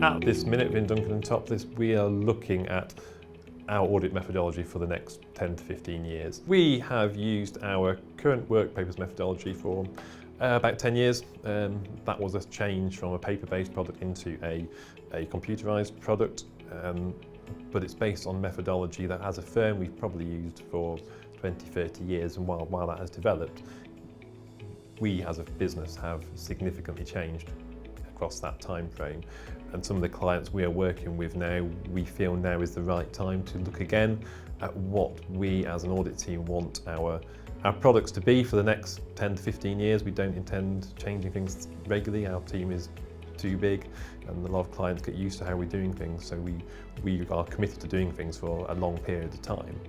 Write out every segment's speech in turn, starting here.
At this minute within Duncan and Toplis, we are looking at our audit methodology for the next 10 to 15 years. We have used our current Workpapers methodology for about 10 years. That was a change from a paper-based product into a computerized product, but it's based on methodology that as a firm we've probably used for 20, 30 years, and while that has developed, we as a business have significantly changed across that time frame. And some of the clients we are working with now, we feel now is the right time to look again at what we as an audit team want our products to be for the next 10 to 15 years. We don't intend changing things regularly. Our team is too big and a lot of clients get used to how we're doing things, so we are committed to doing things for a long period of time.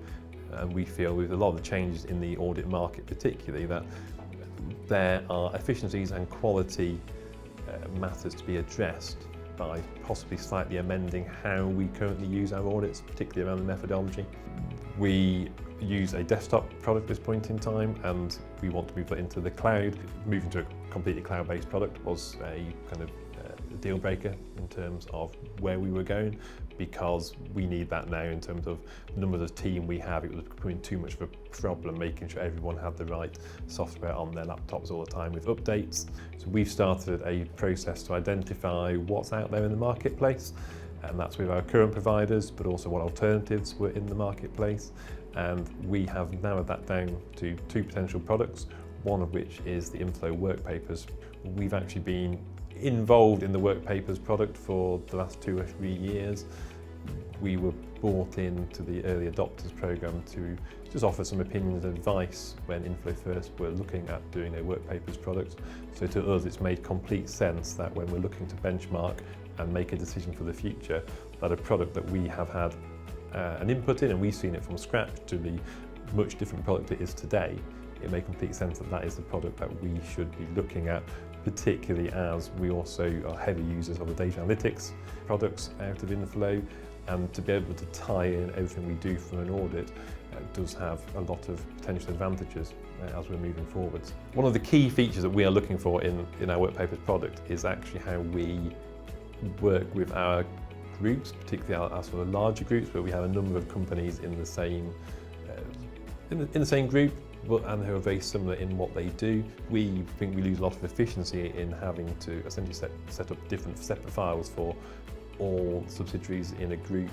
And we feel with a lot of the changes in the audit market particularly that there are efficiencies and quality matters to be addressed by possibly slightly amending how we currently use our audits, particularly around the methodology. We use a desktop product at this point in time, and we want to move that into the cloud. Moving to a completely cloud-based product was a kind of deal breaker in terms of where we were going, because we need that now in terms of the number of team we have. It was becoming too much of a problem making sure everyone had the right software on their laptops all the time with updates. So we've started a process to identify what's out there in the marketplace, and that's with our current providers, but also what alternatives were in the marketplace. And we have narrowed that down to 2 potential products, one of which is the Inflow Workpapers. We've actually been involved in the Workpapers product for the last 2 or 3 years. We were brought into the early adopters program to just offer some opinions and advice when Inflow first were looking at doing a Workpapers product. So to us it's made complete sense that when we're looking to benchmark and make a decision for the future, that a product that we have had an input in and we've seen it from scratch to the much different product it is today, it made complete sense that that is the product that we should be looking at, particularly as we also are heavy users of the data analytics products out of Inflow, and to be able to tie in everything we do from an audit does have a lot of potential advantages as we're moving forwards. One of the key features that we are looking for in our Workpapers product is actually how we work with our groups, particularly our sort of larger groups where we have a number of companies in the same in the same group, and who are very similar in what they do. We think we lose a lot of efficiency in having to essentially set up different separate files for all subsidiaries in a group,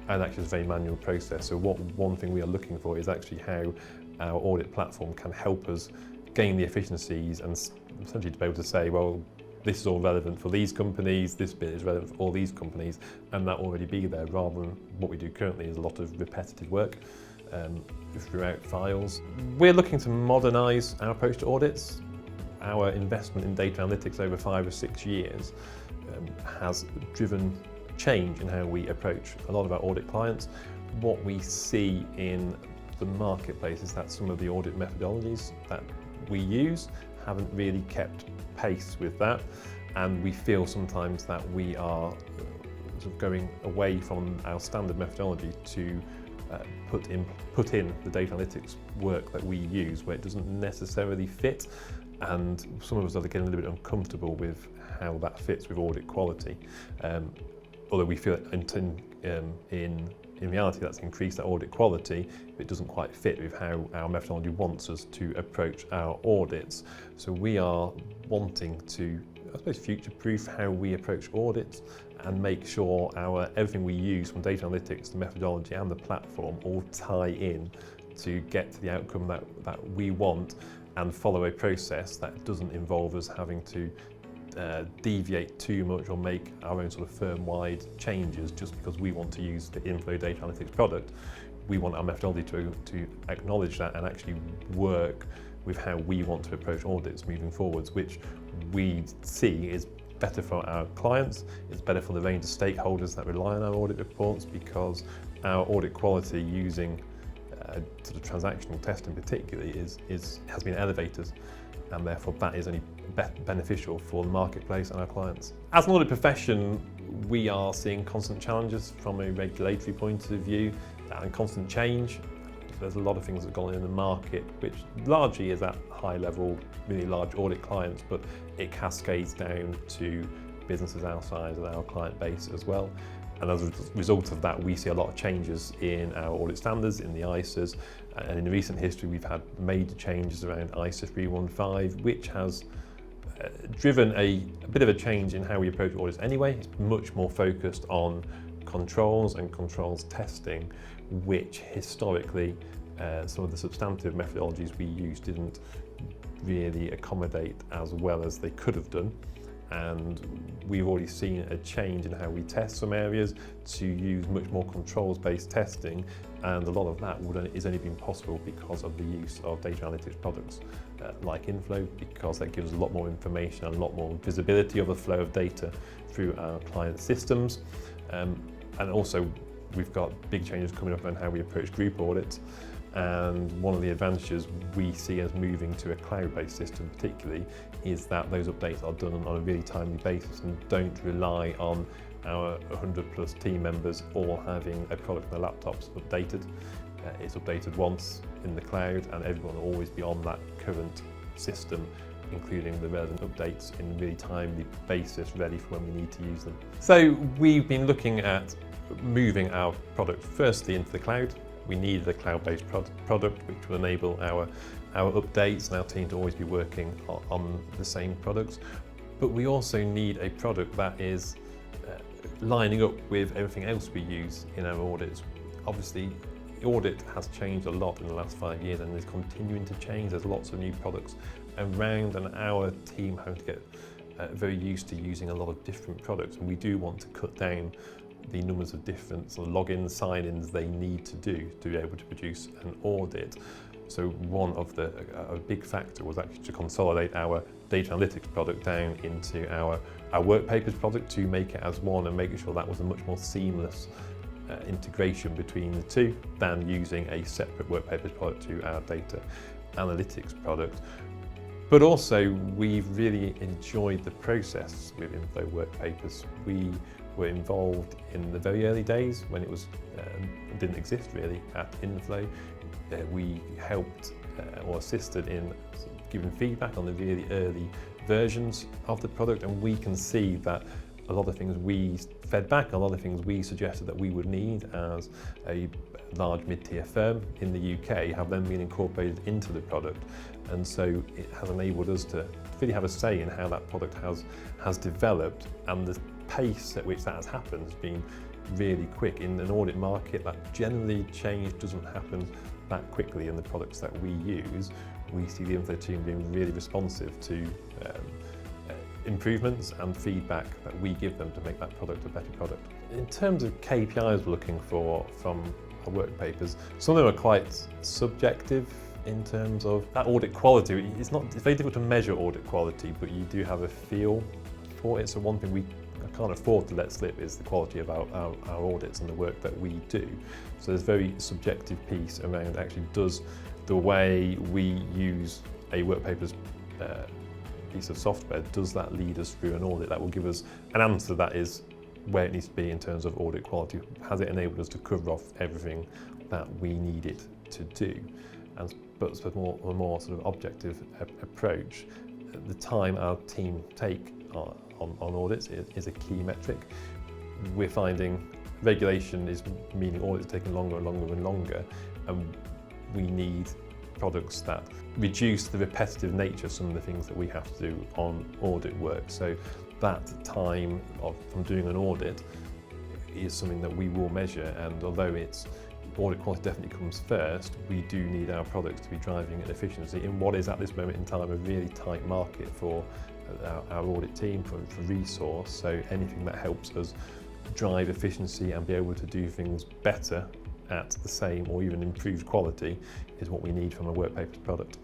and actually it's a very manual process. So one thing we are looking for is actually how our audit platform can help us gain the efficiencies and essentially to be able to say, well, this is all relevant for these companies, this bit is relevant for all these companies, and that already be there, rather than what we do currently is a lot of repetitive work throughout files. We're looking to modernise our approach to audits. Our investment in data analytics over 5 or 6 years has driven change in how we approach a lot of our audit clients. What we see in the marketplace is that some of the audit methodologies that we use haven't really kept pace with that, and we feel sometimes that we are sort of going away from our standard methodology to put in the data analytics work that we use where it doesn't necessarily fit, and some of us are getting a little bit uncomfortable with how that fits with audit quality. Although we feel in reality that's increased our audit quality, it doesn't quite fit with how our methodology wants us to approach our audits. So we are wanting to, I suppose, future-proof how we approach audits and make sure everything we use from data analytics, the methodology and the platform all tie in to get to the outcome that we want, and follow a process that doesn't involve us having to deviate too much or make our own sort of firm-wide changes just because we want to use the Inflow data analytics product. We want our methodology to acknowledge that and actually work with how we want to approach audits moving forwards, which we see is better for our clients, it's better for the range of stakeholders that rely on our audit reports, because our audit quality using sort of transactional testing particularly has been elevated, and therefore that is only beneficial for the marketplace and our clients. As an audit profession, we are seeing constant challenges from a regulatory point of view and constant change. There's a lot of things that go on in the market, which largely is at high level, really large audit clients, but it cascades down to businesses our size and our client base as well. And as a result of that, we see a lot of changes in our audit standards, in the ISAs, and in recent history we've had major changes around ISA 315, which has driven a bit of a change in how we approach audits anyway. It's much more focused on controls and controls testing, which historically some of the substantive methodologies we used didn't really accommodate as well as they could have done. And we've already seen a change in how we test some areas to use much more controls-based testing, and a lot of that is only been possible because of the use of data analytics products like Inflow, because that gives a lot more information and a lot more visibility of the flow of data through our client systems. And also we've got big changes coming up on how we approach group audits. And one of the advantages we see as moving to a cloud-based system particularly is that those updates are done on a really timely basis and don't rely on our 100+ team members all having a product on their laptops updated. It's updated once in the cloud, and everyone will always be on that current system, including the relevant updates in a really timely basis, ready for when we need to use them. So we've been looking at moving our product firstly into the cloud. We needed a cloud-based product which will enable our updates and our team to always be working on the same products. But we also need a product that is lining up with everything else we use in our audits. Obviously, audit has changed a lot in the last 5 years and is continuing to change. There's lots of new products around, and our team have to get very used to using a lot of different products, and we do want to cut down the numbers of different sort of logins, sign-ins they need to do to be able to produce an audit. So one of a big factor was actually to consolidate our data analytics product down into our Workpapers product to make it as one, and making sure that was a much more seamless integration between the two than using a separate Workpapers product to our data analytics product. But also, we've really enjoyed the process with Inflow Workpapers. We were involved in the very early days when it was didn't exist really at Inflow. We helped or assisted in giving feedback on the really early versions of the product, and we can see that a lot of things we fed back, a lot of things we suggested that we would need as a large mid-tier firm in the UK have then been incorporated into the product, and so it has enabled us to really have a say in how that product has developed, and the pace at which that has happened has been really quick. In an audit market, that generally change doesn't happen that quickly in the products that we use. We see the Inflow team being really responsive to improvements and feedback that we give them to make that product a better product. In terms of KPIs we're looking for from our Workpapers, some of them are quite subjective in terms of that audit quality. It's very difficult to measure audit quality, but you do have a feel for it. So one thing I can't afford to let slip is the quality of our audits and the work that we do. So there's a very subjective piece around actually does the way we use a Workpapers piece of software, does that lead us through an audit that will give us an answer that is where it needs to be in terms of audit quality? Has it enabled us to cover off everything that we need it to do? But with a more sort of objective approach, the time our team take on audits is a key metric. We're finding regulation is meaning audits taking longer and longer and longer, and we need products that reduce the repetitive nature of some of the things that we have to do on audit work. So that time from doing an audit is something that we will measure, and although audit quality definitely comes first, we do need our products to be driving an efficiency in what is at this moment in time a really tight market for our audit team, for resource. So anything that helps us drive efficiency and be able to do things better at the same or even improved quality is what we need from a Workpapers product.